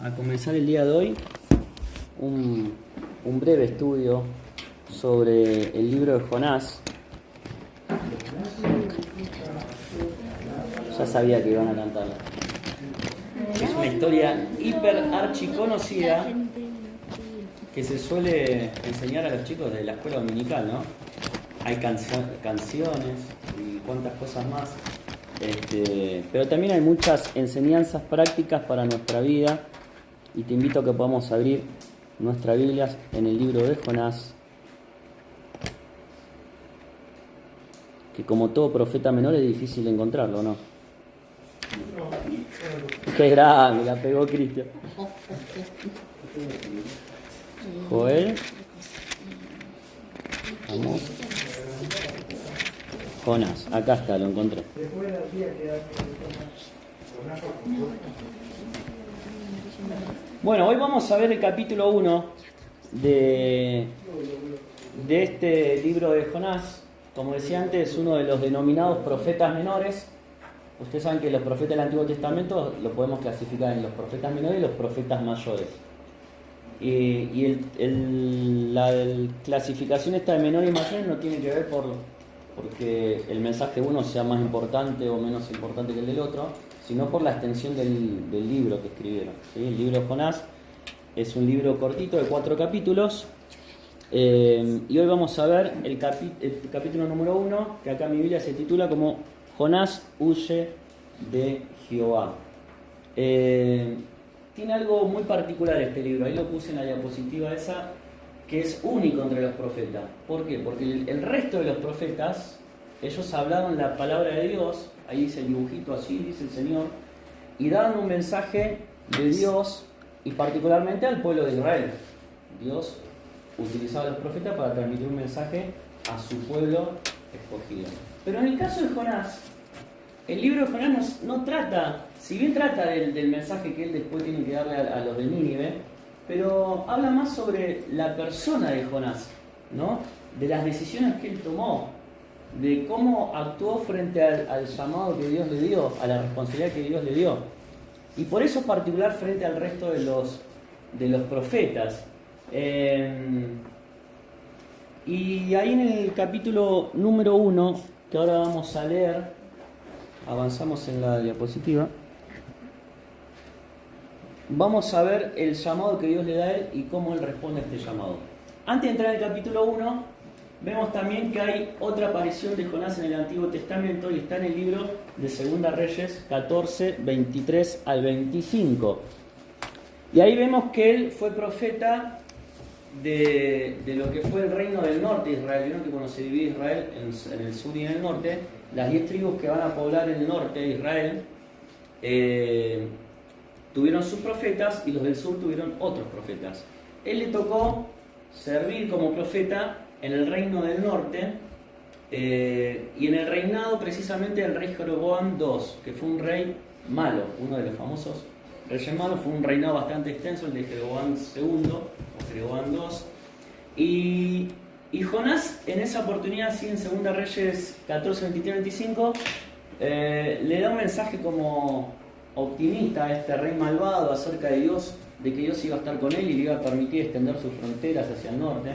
a comenzar el día de hoy un breve estudio sobre el libro de Jonás. Ya sabía que iban a cantarla. Es una historia hiper archiconocida que se suele enseñar a los chicos de la escuela dominical, ¿no? Hay canciones y cuantas cosas más. Pero también hay muchas enseñanzas prácticas para nuestra vida y te invito a que podamos abrir nuestra Biblia en el libro de Jonás, que como todo profeta menor es difícil de encontrarlo, ¿no? Qué grave, la pegó Cristian. Joel. Vamos. Jonás, acá está, lo encontré. Bueno, hoy vamos a ver el capítulo 1 de este libro de Jonás. Como decía antes, uno de los denominados profetas menores. Ustedes saben que los profetas del Antiguo Testamento los podemos clasificar en los profetas menores y los profetas mayores. Y la clasificación esta de menores y mayores no tiene que ver porque el mensaje de uno sea más importante o menos importante que el del otro, sino por la extensión del libro que escribieron, ¿sí? El libro de Jonás es un libro cortito de 4 capítulos, y hoy vamos a ver el capítulo número 1, que acá en mi Biblia se titula como Jonás huye de Jehová. Tiene algo muy particular este libro, ahí lo puse en la diapositiva esa, que es único entre los profetas. ¿Por qué? Porque el resto de los profetas, ellos hablaban la palabra de Dios, ahí dice el dibujito así, dice el Señor, y daban un mensaje de Dios, y particularmente al pueblo de Israel. Dios utilizaba a los profetas para transmitir un mensaje a su pueblo escogido. Pero en el caso de Jonás, el libro de Jonás no trata, si bien trata del mensaje que él después tiene que darle a los de Nínive, pero habla más sobre la persona de Jonás, ¿no? De las decisiones que él tomó, de cómo actuó frente al llamado que Dios le dio, a la responsabilidad que Dios le dio. Y por eso es particular frente al resto de los profetas. Y ahí en el capítulo número 1, que ahora vamos a leer, avanzamos en la diapositiva, vamos a ver el llamado que Dios le da a él y cómo él responde a este llamado. Antes de entrar en el capítulo 1, vemos también que hay otra aparición de Jonás en el Antiguo Testamento y está en el libro de Segunda Reyes 14, 23 al 25. Y ahí vemos que él fue profeta de lo que fue el reino del norte de Israel. Vieron que cuando se divide Israel en el sur y en el norte, las 10 tribus que van a poblar el norte de Israel tuvieron sus profetas y los del sur tuvieron otros profetas. Él le tocó servir como profeta en el reino del norte, y en el reinado precisamente del rey Jeroboam II, que fue un rey malo, uno de los famosos reyes malos. Fue un reinado bastante extenso, el de Jeroboam II o Jeroboam II. Y Jonás en esa oportunidad, sí, en 2 Reyes 14, 23, 25, le da un mensaje como optimista a este rey malvado acerca de Dios, de que Dios iba a estar con él y le iba a permitir extender sus fronteras hacia el norte.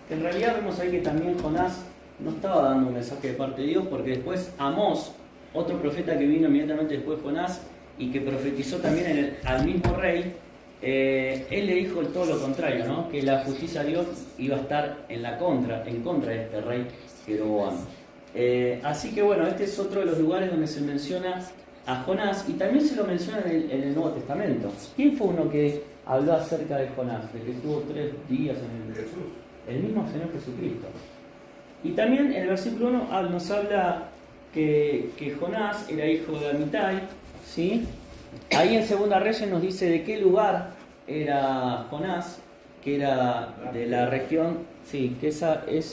Que en realidad vemos ahí que también Jonás no estaba dando un mensaje de parte de Dios, porque después Amós, otro profeta que vino inmediatamente después de Jonás y que profetizó también al mismo rey, él le dijo todo lo contrario, ¿no? Que la justicia de Dios iba a estar en contra de este rey Jeroboam. Así que bueno, este es otro de los lugares donde se menciona a Jonás, y también se lo menciona en el Nuevo Testamento. ¿Quién fue uno que habló acerca de Jonás, de que estuvo 3 días en el Jesús? El mismo Señor Jesucristo. Y también en el versículo 1 nos habla que Jonás era hijo de Amitai, ¿sí? Ahí en Segunda Reyes nos dice de qué lugar era Jonás, que era de la región, sí, que es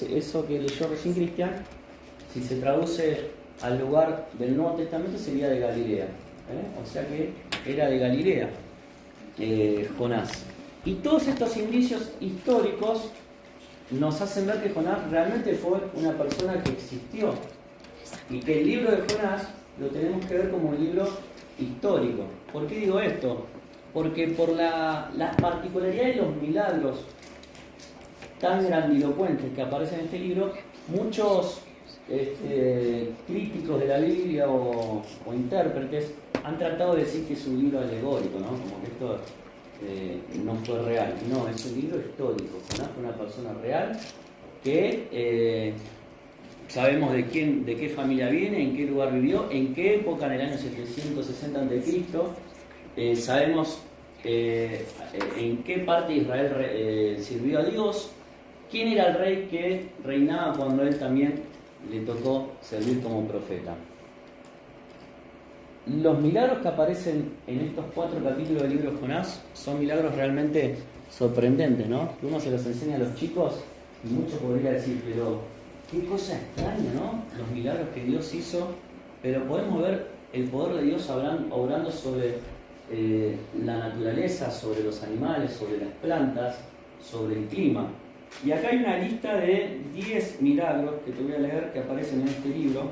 eso que leyó recién Cristian, si se traduce al lugar del Nuevo Testamento sería de Galilea, o sea que era de Galilea, Jonás. Y todos estos indicios históricos nos hacen ver que Jonás realmente fue una persona que existió, y que el libro de Jonás lo tenemos que ver como un libro histórico. ¿Por qué digo esto? porque por la particularidad de los milagros tan grandilocuentes que aparecen en este libro, muchos críticos de la Biblia o intérpretes han tratado de decir que es un libro alegórico, ¿no? Como que esto no fue real. No, es un libro histórico. Jonás fue una persona real que sabemos de qué familia viene, en qué lugar vivió, en qué época, en el año 760 a.C. Sabemos en qué parte de Israel sirvió a Dios, quién era el rey que reinaba cuando él también le tocó servir como profeta. Los milagros que aparecen en estos 4 capítulos del libro de Jonás son milagros realmente sorprendentes, ¿no? Que uno se los enseña a los chicos y muchos podrían decir, pero qué cosa extraña, ¿no? Los milagros que Dios hizo, pero podemos ver el poder de Dios obrando sobre la naturaleza, sobre los animales, sobre las plantas, sobre el clima. Y acá hay una lista de 10 milagros que te voy a leer que aparecen en este libro.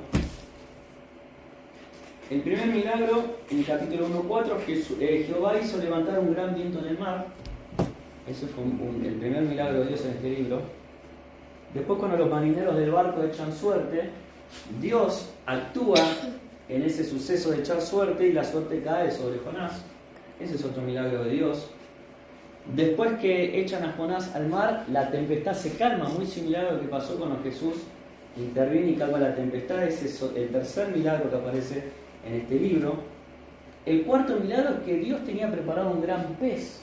El primer milagro, en el capítulo 1.4, Jehová hizo levantar un gran viento en el mar. Ese fue el primer milagro de Dios en este libro. Después, cuando los marineros del barco echan suerte, Dios actúa en ese suceso de echar suerte y la suerte cae sobre Jonás. Ese es otro milagro de Dios. Después que echan a Jonás al mar, la tempestad se calma, muy similar a lo que pasó cuando Jesús interviene y calma la tempestad. Ese es el tercer milagro que aparece en este libro. El cuarto milagro es que Dios tenía preparado un gran pez.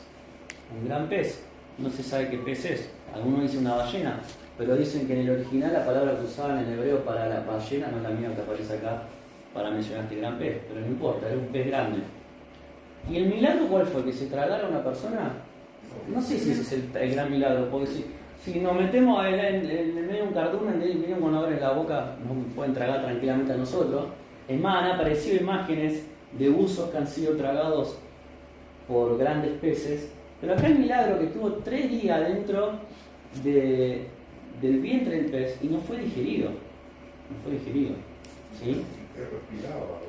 Un gran pez. No se sabe qué pez es. Algunos dicen una ballena, pero dicen que en el original la palabra que usaban en hebreo para la ballena no es la misma que aparece acá para mencionar este gran pez, pero no importa, era un pez grande. ¿Y el milagro cuál fue? ¿Que se tragara a una persona? No sé si ese es el gran milagro, porque si nos metemos en el medio de un cardumen, miren cuando abren la boca, nos pueden tragar tranquilamente a nosotros. Es más, han aparecido imágenes de buzos que han sido tragados por grandes peces, pero acá el milagro que estuvo 3 días dentro del vientre del pez y no fue digerido. No fue digerido. ¿Sí?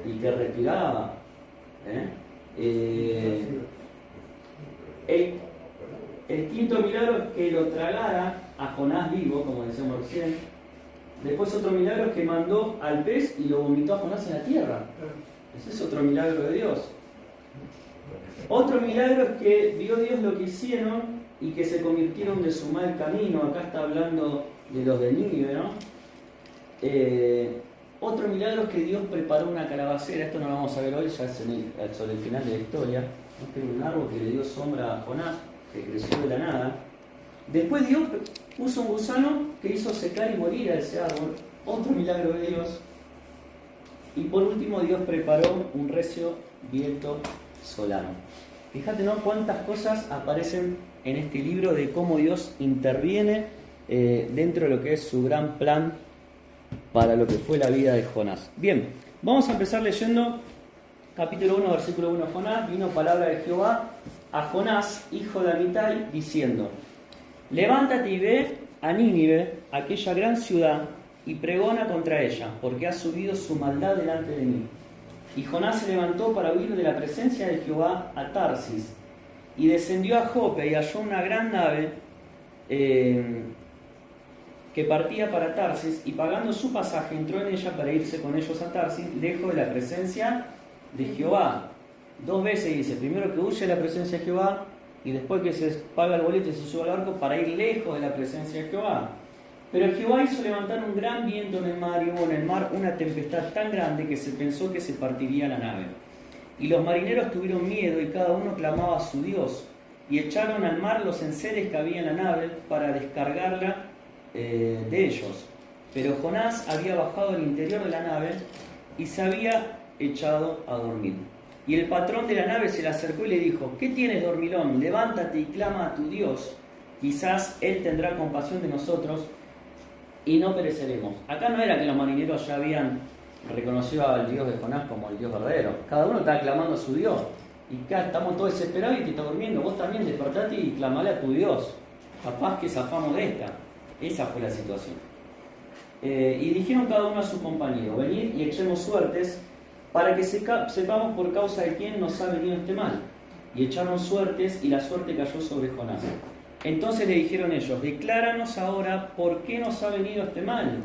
Y que respiraba. El quinto milagro es que lo tragara a Jonás vivo, como decíamos recién. Después otro milagro es que mandó al pez y lo vomitó a Jonás en la tierra. Ese es otro milagro de Dios. Otro milagro es que vio Dios lo que hicieron y que se convirtieron de su mal camino. Acá está hablando de los de Nínive, ¿no? Otro milagro es que Dios preparó una calabacera. Esto no lo vamos a ver hoy, ya es sobre el final de la historia. Un árbol que le dio sombra a Jonás, que creció de la nada. Después Dios puso un gusano que hizo secar y morir a ese árbol. Otro milagro de Dios. Y por último Dios preparó un recio viento solano. Fíjate, ¿no? Cuántas cosas aparecen en este libro de cómo Dios interviene dentro de lo que es su gran plan para lo que fue la vida de Jonás. Bien, vamos a empezar leyendo capítulo 1, versículo 1. Jonás, vino palabra de Jehová a Jonás, hijo de Amitai, diciendo: levántate y ve a Nínive, aquella gran ciudad, y pregona contra ella, porque ha subido su maldad delante de mí. Y Jonás se levantó para huir de la presencia de Jehová a Tarsis, y descendió a Jope y halló una gran nave que partía para Tarsis, y pagando su pasaje entró en ella para irse con ellos a Tarsis, lejos de la presencia de Jehová. 2 veces dice, primero que huye de la presencia de Jehová, y después que se paga el boleto y se sube al barco para ir lejos de la presencia de Jehová. Pero Jehová hizo levantar un gran viento en el mar, y hubo en el mar una tempestad tan grande que se pensó que se partiría la nave. Y los marineros tuvieron miedo, y cada uno clamaba a su Dios, y echaron al mar los enseres que había en la nave para descargarla de ellos. Pero Jonás había bajado al interior de la nave y se había echado a dormir. Y el patrón de la nave se le acercó y le dijo: ¿qué tienes, dormilón? Levántate y clama a tu Dios, quizás Él tendrá compasión de nosotros y no pereceremos. Acá no era que los marineros ya habían reconocido al Dios de Jonás como el Dios verdadero. Cada uno estaba clamando a su Dios. Y acá estamos todos desesperados y te estás durmiendo. Vos también despertate y clamale a tu Dios. Capaz que zafamos de esta. Esa fue la situación. Y dijeron cada uno a su compañero: venid y echemos suertes para que sepamos por causa de quién nos ha venido este mal. y echaron suertes, y la suerte cayó sobre Jonás. Entonces le dijeron ellos: decláranos ahora por qué nos ha venido este mal.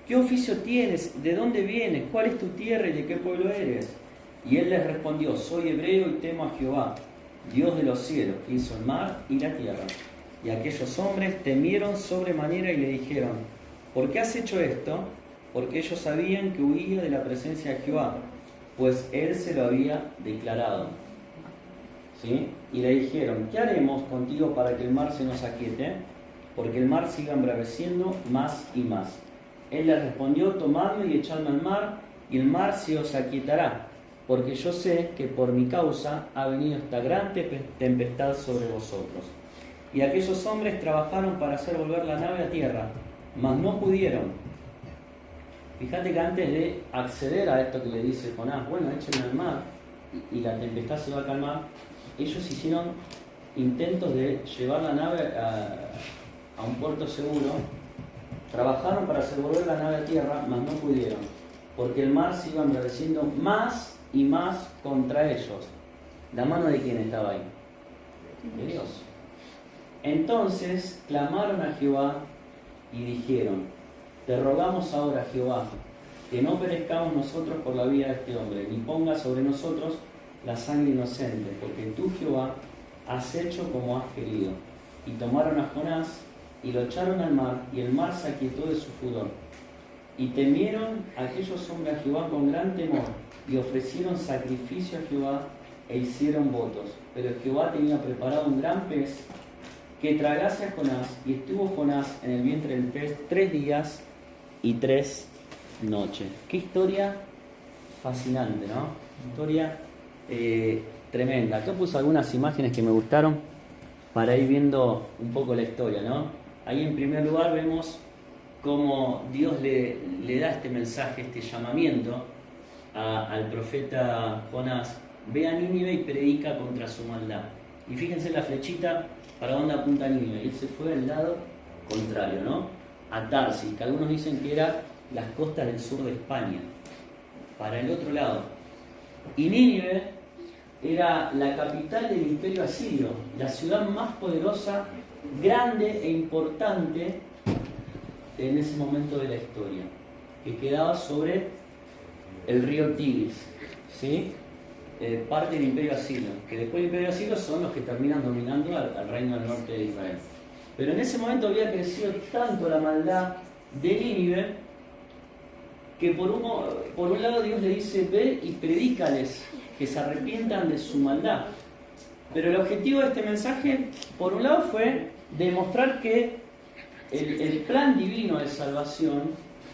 ¿Qué oficio tienes? ¿De dónde vienes? ¿Cuál es tu tierra y de qué pueblo eres? Y él les respondió: soy hebreo y temo a Jehová, Dios de los cielos, que hizo el mar y la tierra. Y aquellos hombres temieron sobremanera y le dijeron: ¿por qué has hecho esto? Porque ellos sabían que huía de la presencia de Jehová, pues él se lo había declarado. ¿Sí? Y le dijeron: ¿qué haremos contigo para que el mar se nos aquiete? Porque el mar siga embraveciendo más y más. Él les respondió: tomadme y echadme al mar, y el mar se os aquietará, porque yo sé que por mi causa ha venido esta gran tempestad sobre vosotros. Y aquellos hombres trabajaron para hacer volver la nave a tierra, mas no pudieron. Fíjate que antes de acceder a esto que le dice Jonás, bueno, échenme al mar y la tempestad se va a calmar, ellos hicieron intentos de llevar la nave a un puerto seguro. Trabajaron para hacer volver la nave a tierra, mas no pudieron, porque el mar se iba embraveciendo más y más contra ellos. ¿La mano de quién estaba ahí? De Dios. Entonces clamaron a Jehová y dijeron: te rogamos ahora, Jehová, que no perezcamos nosotros por la vida de este hombre, ni pongas sobre nosotros la sangre inocente, porque tú, Jehová, has hecho como has querido. Y tomaron a Jonás y lo echaron al mar, y el mar se aquietó de su furor. Y temieron aquellos hombres a Jehová con gran temor, y ofrecieron sacrificio a Jehová e hicieron votos. Pero Jehová tenía preparado un gran pez que tragase a Jonás, y estuvo Jonás en el vientre del pez 3 días y 3 noches. Qué historia fascinante, ¿no? Historia tremenda. Acá puse algunas imágenes que me gustaron para ir viendo un poco la historia, ¿no? Ahí en primer lugar vemos cómo Dios le da este mensaje, este llamamiento al profeta Jonás: ve a Nínive y predica contra su maldad. Y fíjense la flechita para dónde apunta Nínive. Él se fue al lado contrario, ¿no? A Tarsis, que algunos dicen que era las costas del sur de España, para el otro lado. Y Nínive era la capital del imperio asirio, la ciudad más poderosa, grande e importante en ese momento de la historia, que quedaba sobre el río Tigris, ¿sí? Parte del imperio asirio, que después del imperio asirio son los que terminan dominando al reino del norte de Israel. Pero en ese momento había crecido tanto la maldad de Nínive que por un lado Dios le dice: ve y predícales que se arrepientan de su maldad. Pero el objetivo de este mensaje, por un lado, fue demostrar que el plan divino de salvación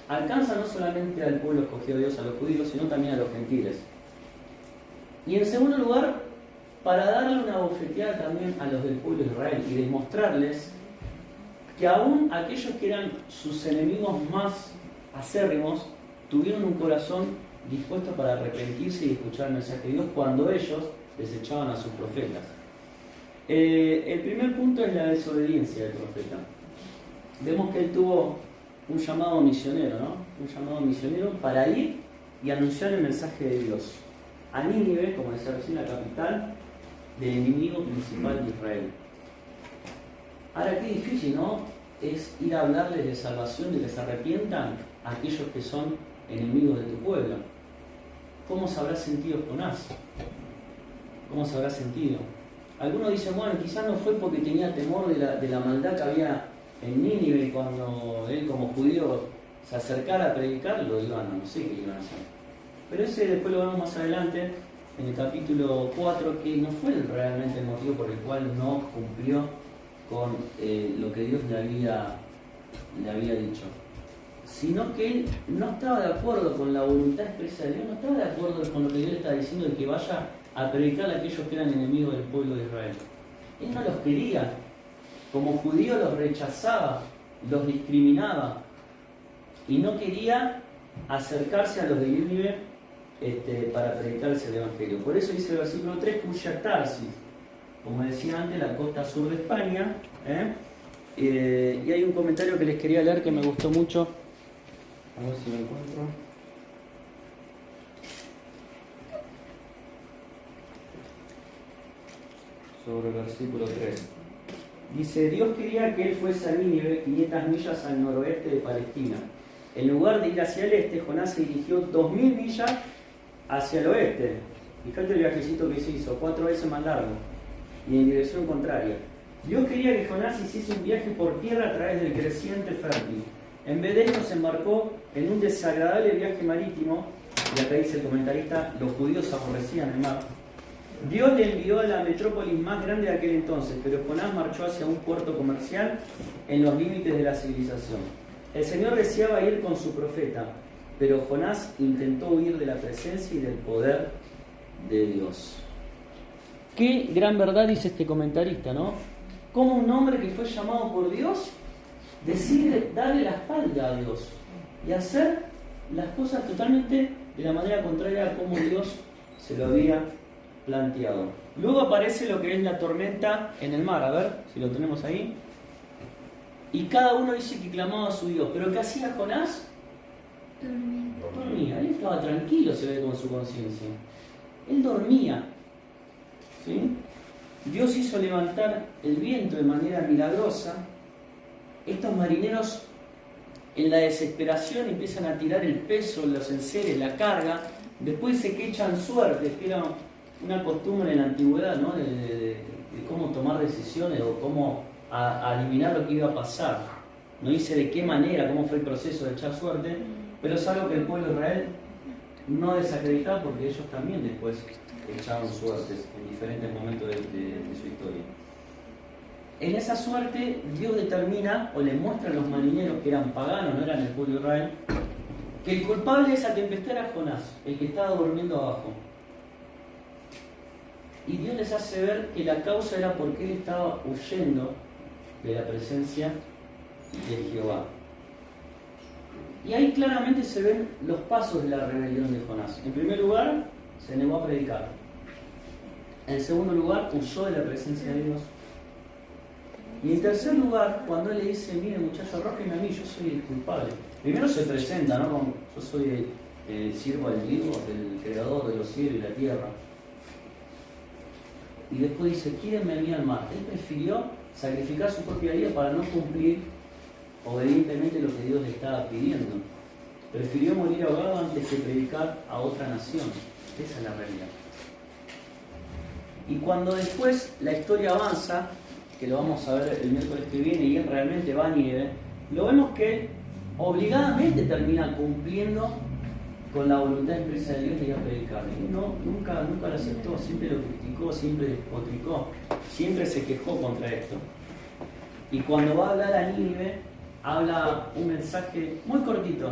alcanza no solamente al pueblo escogido de Dios, a los judíos, sino también a los gentiles. Y en segundo lugar, para darle una bofeteada también a los del pueblo de Israel y demostrarles que aún aquellos que eran sus enemigos más acérrimos tuvieron un corazón dispuesto para arrepentirse y escuchar el mensaje de Dios cuando ellos desechaban a sus profetas. El primer punto es la desobediencia del profeta. Vemos que él tuvo un llamado misionero, ¿no? Un llamado misionero para ir y anunciar el mensaje de Dios a Nínive, como decía recién, la capital del enemigo principal de Israel. Ahora, qué difícil, ¿no? Es ir a hablarles de salvación, de que se arrepientan a aquellos que son enemigos de tu pueblo. ¿Cómo se habrá sentido Jonás? ¿Cómo se habrá sentido? Algunos dicen: bueno, quizás no fue porque tenía temor de la maldad que había en Nínive, y cuando él como judío se acercara a predicar, no sé qué iban a hacer. Pero ese después lo vemos más adelante, en el capítulo 4, que no fue realmente el motivo por el cual no cumplió con lo que Dios le había dicho, sino que él no estaba de acuerdo con la voluntad expresa de Dios, no estaba de acuerdo con lo que Dios le está diciendo de que vaya a predicar a aquellos que eran enemigos del pueblo de Israel. Él no los quería, como judío los rechazaba, los discriminaba, y no quería acercarse a los de Nínive para predicarles el Evangelio. Por eso dice el versículo 3: cuya Tarsis, como decía antes, la costa sur de España. Y hay un comentario que les quería leer que me gustó mucho. A ver si lo encuentro. sobre el versículo 3. Dice, Dios quería que él fuese a Nínive, 500 millas al noroeste de Palestina. En lugar de ir hacia el este, Jonás se dirigió 2000 millas hacia el oeste. Fíjate el viajecito que se hizo, 4 veces más largo y en dirección contraria. Dios quería que Jonás hiciese un viaje por tierra a través del creciente fértil. En vez de esto se embarcó en un desagradable viaje marítimo, y acá dice el comentarista, los judíos aborrecían el mar. Dios le envió a la metrópolis más grande de aquel entonces, pero Jonás marchó hacia un puerto comercial en los límites de la civilización. El Señor deseaba ir con su profeta, pero Jonás intentó huir de la presencia y del poder de Dios. Qué gran verdad dice este comentarista, ¿no? Cómo un hombre que fue llamado por Dios decide darle la espalda a Dios y hacer las cosas totalmente de la manera contraria a cómo Dios se lo había planteado. Luego aparece lo que es la tormenta en el mar, a ver si lo tenemos ahí. Y cada uno dice que clamaba a su Dios, pero ¿qué hacía Jonás? Dormía. Él estaba tranquilo, se ve con su conciencia. Él dormía. ¿Sí? Dios hizo levantar el viento de manera milagrosa. Estos marineros en la desesperación empiezan a tirar el peso, los enseres, la carga. Después dice que echan suerte, que era una costumbre en la antigüedad, ¿no? de cómo tomar decisiones o cómo adivinar lo que iba a pasar. No dice de qué manera, cómo fue el proceso de echar suerte, pero es algo que el pueblo de Israel no desacreditaba porque ellos también después echaban suertes en diferentes momentos de su historia. En esa suerte Dios determina o le muestra a los marineros que eran paganos, no eran el pueblo de Israel, que el culpable de esa tempestad era Jonás, el que estaba durmiendo abajo. Y Dios les hace ver que la causa era porque él estaba huyendo de la presencia de Jehová. Y ahí claramente se ven los pasos de la rebelión de Jonás. En primer lugar, se negó a predicar. En segundo lugar, huyó de la presencia de Dios. Y en tercer lugar, cuando él le dice, mire muchacho, arrójeme a mí, yo soy el culpable. Primero se presenta, ¿no? Como, yo soy el siervo del Dios, del creador de los cielos y la tierra. Y después dice, tírenme a mí al mar. Él prefirió sacrificar su propia vida para no cumplir obedientemente lo que Dios le estaba pidiendo. Prefirió morir ahogado antes que predicar a otra nación. Esa es la realidad. Y cuando después la historia avanza, que lo vamos a ver el miércoles que viene, y él realmente va a Nínive, lo vemos que él obligadamente termina cumpliendo con la voluntad expresa de Dios de ir a predicar. Y nunca lo aceptó, siempre lo criticó, siempre despotricó, siempre se quejó contra esto. Y cuando va a hablar a Nínive, habla un mensaje muy cortito,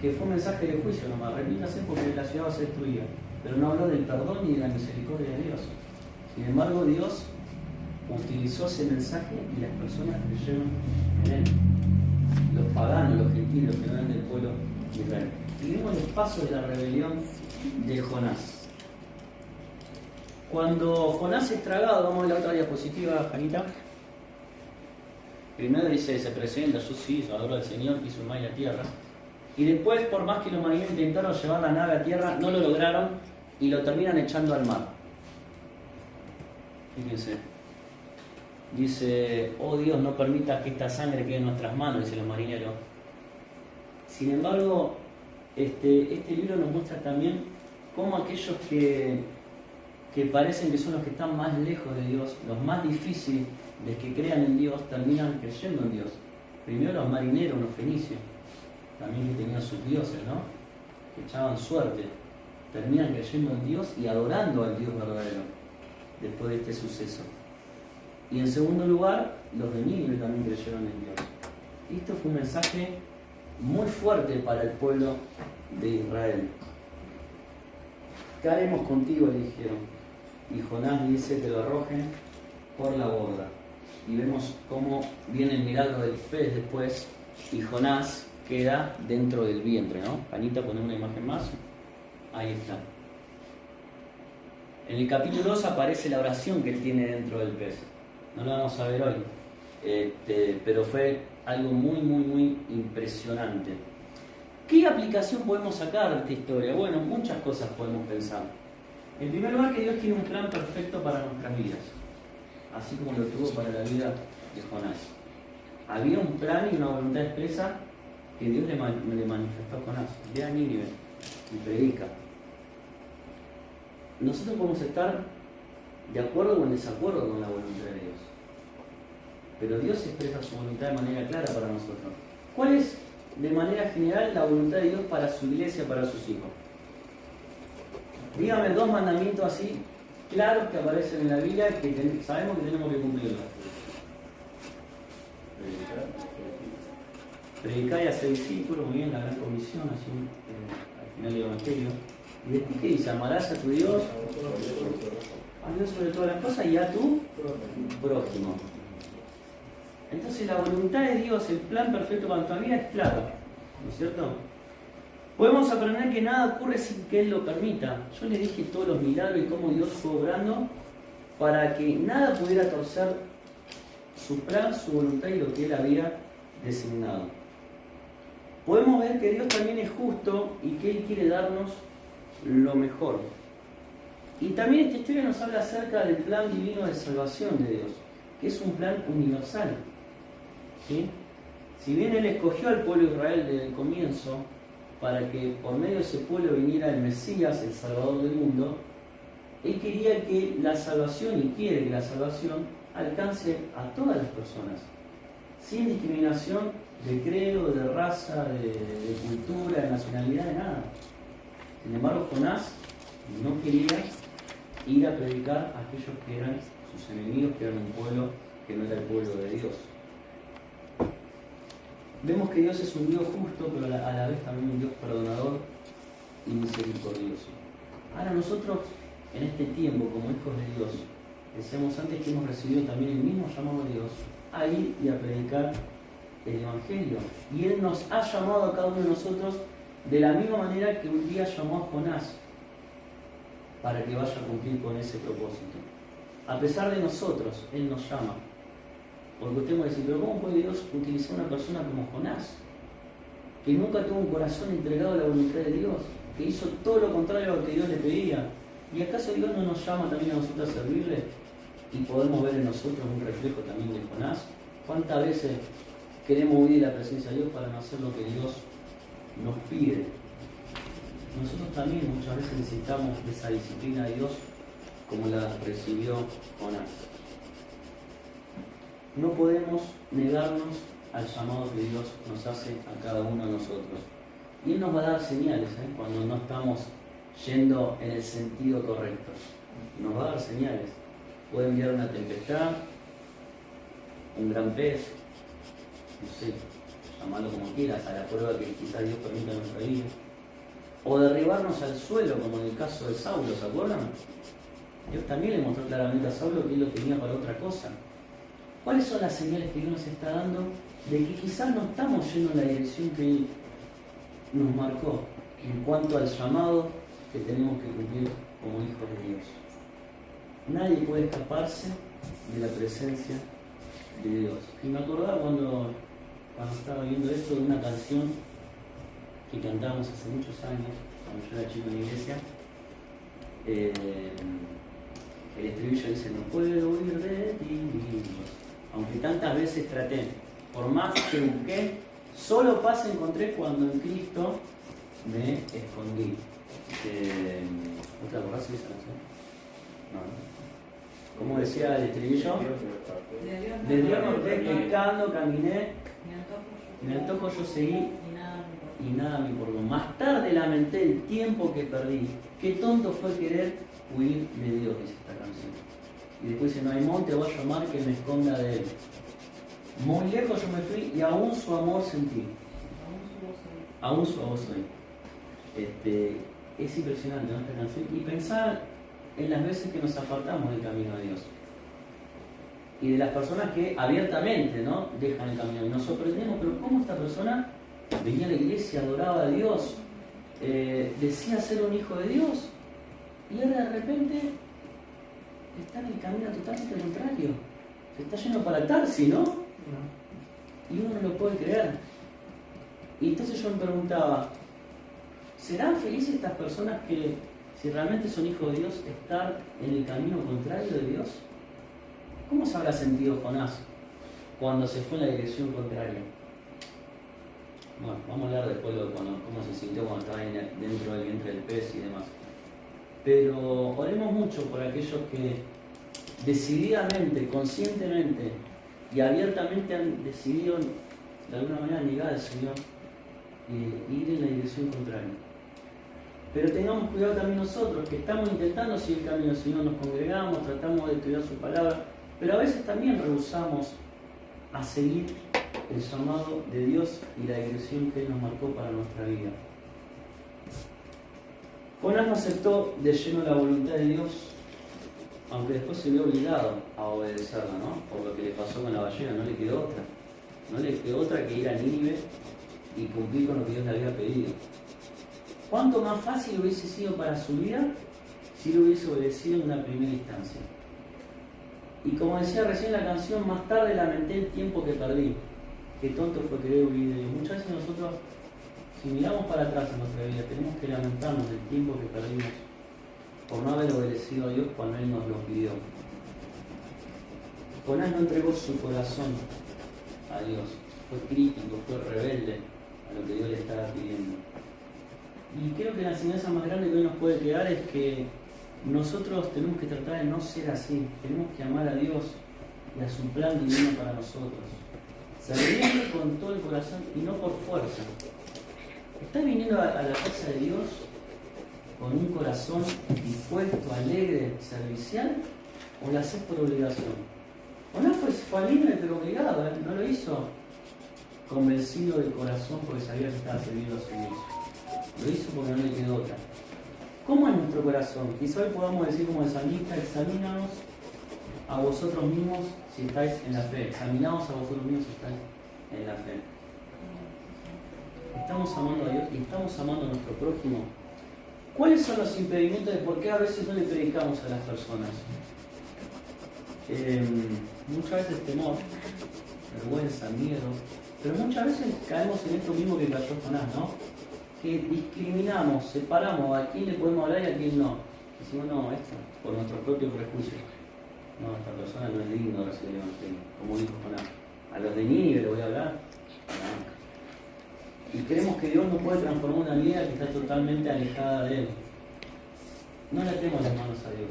que fue un mensaje de juicio nomás, repítase porque la ciudad va a ser destruida, pero no habló del perdón ni de la misericordia de Dios. Sin embargo, Dios utilizó ese mensaje y las personas creyeron en él. Los paganos, los gentiles, los que no eran del pueblo de Israel. Y vemos los pasos de la rebelión de Jonás. Cuando Jonás es tragado, vamos a la otra diapositiva, Janita. Primero dice, se presenta, yo sí, yo adoro al Señor, que hizo el mar y la tierra. Y después, por más que los marineros intentaron llevar la nave a tierra, no lo lograron y lo terminan echando al mar. Fíjense. Dice, oh Dios, no permitas que esta sangre quede en nuestras manos, dicen los marineros. Sin embargo, este libro nos muestra también cómo aquellos que parecen que son los que están más lejos de Dios, los más difíciles de que crean en Dios, terminan creyendo en Dios. Primero los marineros, los fenicios, también que tenían sus dioses, ¿no? Que echaban suerte, terminan creyendo en Dios y adorando al Dios verdadero después de este suceso. Y en segundo lugar, los de Nínive también creyeron en Dios. Y esto fue un mensaje muy fuerte para el pueblo de Israel. ¿Qué haremos contigo?, le dijeron. Y Jonás dice que lo arrojen por la borda. Y vemos cómo viene el milagro del pez después, y Jonás queda dentro del vientre, ¿no? Anita, poner una imagen más. Ahí está. En el capítulo 2 aparece la oración que él tiene dentro del pez. No lo vamos a ver hoy, pero fue algo muy, muy, muy impresionante. ¿Qué aplicación podemos sacar de esta historia? Bueno, muchas cosas podemos pensar. En primer lugar, que Dios tiene un plan perfecto para nuestras vidas. así como lo tuvo para la vida de Jonás. Había un plan y una voluntad expresa que Dios le manifestó a Jonás. Ve a Nínive y predica. Nosotros podemos estar de acuerdo o en desacuerdo con la voluntad de Dios, pero Dios expresa su voluntad de manera clara para nosotros. ¿Cuál es, de manera general, la voluntad de Dios para su iglesia, para sus hijos? Dígame 2 mandamientos así claros que aparecen en la Biblia que sabemos que tenemos que cumplirlos. Predicar y hacer discípulos, muy bien, la gran comisión, así al final del Evangelio. Y después, ¿qué dice? Amarás a tu Dios, a Dios sobre todas las cosas y a tu prójimo. Entonces la voluntad de Dios, el plan perfecto para nuestra vida es claro, ¿no es cierto? Podemos aprender que nada ocurre sin que Él lo permita. Yo les dije todos los milagros y cómo Dios fue obrando para que nada pudiera torcer su plan, su voluntad y lo que Él había designado. Podemos ver que Dios también es justo y que Él quiere darnos lo mejor. Y también esta historia nos habla acerca del plan divino de salvación de Dios, que es un plan universal. ¿Sí? Si bien Él escogió al pueblo de Israel desde el comienzo, para que por medio de ese pueblo viniera el Mesías, el Salvador del mundo, Él quería que la salvación, y quiere que la salvación, alcance a todas las personas, sin discriminación de credo, de raza, de cultura, de nacionalidad, de nada. Sin embargo, Jonás no quería ir a predicar a aquellos que eran sus enemigos, que eran un pueblo que no era el pueblo de Dios. Vemos que Dios es un Dios justo, pero a la vez también un Dios perdonador y misericordioso. Ahora nosotros, en este tiempo, como hijos de Dios, decíamos antes que hemos recibido también el mismo llamado de Dios a ir y a predicar el Evangelio. Y Él nos ha llamado a cada uno de nosotros de la misma manera que un día llamó a Jonás para que vaya a cumplir con ese propósito. A pesar de nosotros, Él nos llama. Porque usted me dice, pero ¿cómo puede Dios utilizar a una persona como Jonás? Que nunca tuvo un corazón entregado a la voluntad de Dios, que hizo todo lo contrario a lo que Dios le pedía. ¿Y acaso Dios no nos llama también a nosotros a servirle? Y podemos ver en nosotros un reflejo también de Jonás. ¿Cuántas veces queremos huir de la presencia de Dios para no hacer lo que Dios nos pide? Nosotros también muchas veces necesitamos de esa disciplina de Dios como la recibió Jonás. No podemos negarnos al llamado que Dios nos hace a cada uno de nosotros. Y Él nos va a dar señales cuando no estamos yendo en el sentido correcto. Nos va a dar señales. Puede enviar una tempestad, un gran pez, no sé, llamarlo como quieras, a la prueba que quizás Dios permita en nuestra vida. O derribarnos al suelo, como en el caso de Saulo, ¿se acuerdan? Dios también le mostró claramente a Saulo que Él lo tenía para otra cosa. ¿Cuáles son las señales que Dios nos está dando de que quizás no estamos yendo en la dirección que Él nos marcó en cuanto al llamado que tenemos que cumplir como hijos de Dios? Nadie puede escaparse de la presencia de Dios. Y me acordaba cuando estaba viendo esto de una canción que cantábamos hace muchos años, cuando yo era chico en la iglesia. El estribillo dice: no puedo huir de ti, Dios. Aunque tantas veces traté, por más que busqué, solo paz encontré cuando en Cristo me escondí. ¿No te acordás de esa canción? No. ¿Cómo decía el estribillo? De Dios no te pecando, caminé, mi antojo yo seguí y nada me importó. Más tarde lamenté el tiempo que perdí. Qué tonto fue querer huir de Dios, dice esta canción. Y después dice: no hay monte o valle o mar que me esconda de Él. Muy lejos yo me fui y aún su amor sentí. Aún su voz soy. Es impresionante, ¿no? Esta canción. Y pensar en las veces que nos apartamos del camino de Dios. Y de las personas que abiertamente, ¿no?, dejan el camino. Y nos sorprendemos, pero ¿cómo esta persona venía a la iglesia, adoraba a Dios, decía ser un hijo de Dios? Y ahora de repente está en el camino totalmente contrario. Se está yendo para Tarsi, ¿no? Y uno no lo puede creer. Y entonces yo me preguntaba, ¿serán felices estas personas que, si realmente son hijos de Dios, estar en el camino contrario de Dios? ¿Cómo se habrá sentido Jonás cuando se fue en la dirección contraria? Bueno, vamos a hablar después de cómo se sintió cuando estaba dentro del vientre del pez y demás. Pero oremos mucho por aquellos que decididamente, conscientemente y abiertamente han decidido de alguna manera negar al Señor e ir en la dirección contraria. Pero tengamos cuidado también nosotros, que estamos intentando seguir el camino del Señor, nos congregamos, tratamos de estudiar su palabra, pero a veces también rehusamos a seguir el llamado de Dios y la dirección que Él nos marcó para nuestra vida. Jonás no aceptó de lleno la voluntad de Dios, aunque después se vio obligado a obedecerla, ¿no? Por lo que le pasó con la ballena, no le quedó otra. No le quedó otra que ir a Nínive y cumplir con lo que Dios le había pedido. ¿Cuánto más fácil hubiese sido para su vida si lo hubiese obedecido en una primera instancia? Y como decía recién la canción, más tarde lamenté el tiempo que perdí. Qué tonto fue querer huir de Dios. Muchas veces nosotros, si miramos para atrás en nuestra vida, tenemos que lamentarnos del tiempo que perdimos por no haber obedecido a Dios cuando Él nos lo pidió. Jonás no entregó su corazón a Dios, fue crítico, fue rebelde a lo que Dios le estaba pidiendo. Y creo que la enseñanza más grande que hoy nos puede quedar es que nosotros tenemos que tratar de no ser así, tenemos que amar a Dios y a su plan divino para nosotros. Servirle con todo el corazón y no por fuerza. ¿Estás viniendo a la casa de Dios con un corazón dispuesto, alegre, servicial, o lo haces por obligación? Jonás fue libre pero obligado, no lo hizo convencido de corazón porque sabía que estaba sirviendo a su Dios. Lo hizo porque no le quedó otra. ¿Cómo es nuestro corazón? Quizá hoy podamos decir como el salmista, examínanos a vosotros mismos si estáis en la fe. Examinaos a vosotros mismos si estáis en la fe. Estamos amando a Dios y estamos amando a nuestro prójimo. ¿Cuáles son los impedimentos de por qué a veces no le predicamos a las personas? Muchas veces temor, vergüenza, miedo, pero muchas veces caemos en esto mismo que cayó Jonás, ¿no? Que discriminamos, separamos a quién le podemos hablar y a quién no. Decimos, no, esto, por nuestro propio prejuicio. No, esta persona no es digno de recibir el Evangelio, como dijo Jonás. A los de Nínive le voy a hablar. No. Y creemos que Dios no puede transformar una vida que está totalmente alejada de Él. No le atemos las manos a Dios.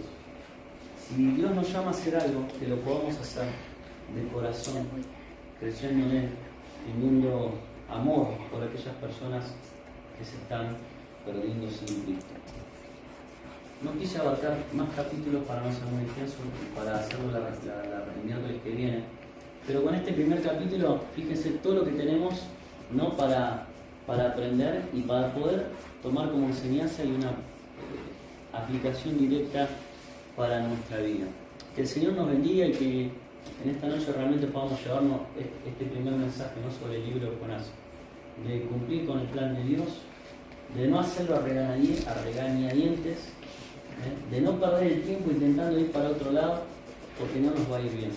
Si Dios nos llama a hacer algo, que lo podamos hacer de corazón, creyendo en Él, teniendo amor por aquellas personas que se están perdiendo sin Cristo. No quise abarcar más capítulos para no ser muy extenso, para hacerlo el miércoles que viene, pero con este primer capítulo, fíjense todo lo que tenemos, ¿no? para aprender y para poder tomar como enseñanza y una aplicación directa para nuestra vida. Que el Señor nos bendiga y que en esta noche realmente podamos llevarnos este primer mensaje, ¿no? Sobre el libro de Jonás, de cumplir con el plan de Dios, de no hacerlo a regañadientes, de no perder el tiempo intentando ir para otro lado porque no nos va a ir bien.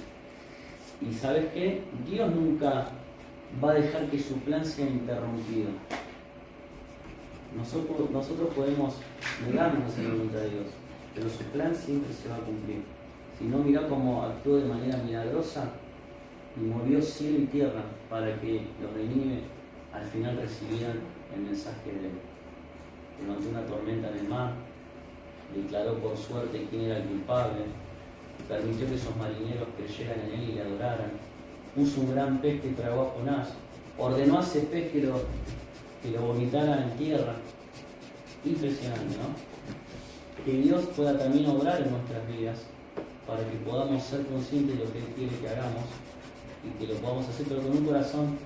Y ¿sabes qué? Dios nunca va a dejar que su plan sea interrumpido. Nosotros podemos negarnos a la voluntad de Dios, pero su plan siempre se va a cumplir. Si no, mirá cómo actuó de manera milagrosa y movió cielo y tierra para que los de Nínive al final recibieran el mensaje de Él. Levantó una tormenta en el mar, declaró por suerte quién era el culpable, permitió que esos marineros creyeran en Él y le adoraran, puso un gran pez que tragó a Jonás, ordenó a ese pez que lo vomitara en tierra. Impresionante, ¿no? Que Dios pueda también obrar en nuestras vidas para que podamos ser conscientes de lo que Él quiere que hagamos y que lo podamos hacer, pero con un corazón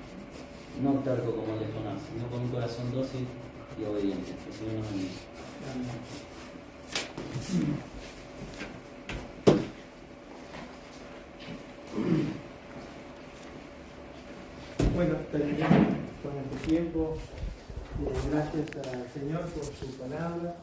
no terco como el de Jonás, sino con un corazón dócil y obediente. Que el Señor nos bendiga. Bueno, terminamos con este tiempo. Gracias al Señor por su palabra.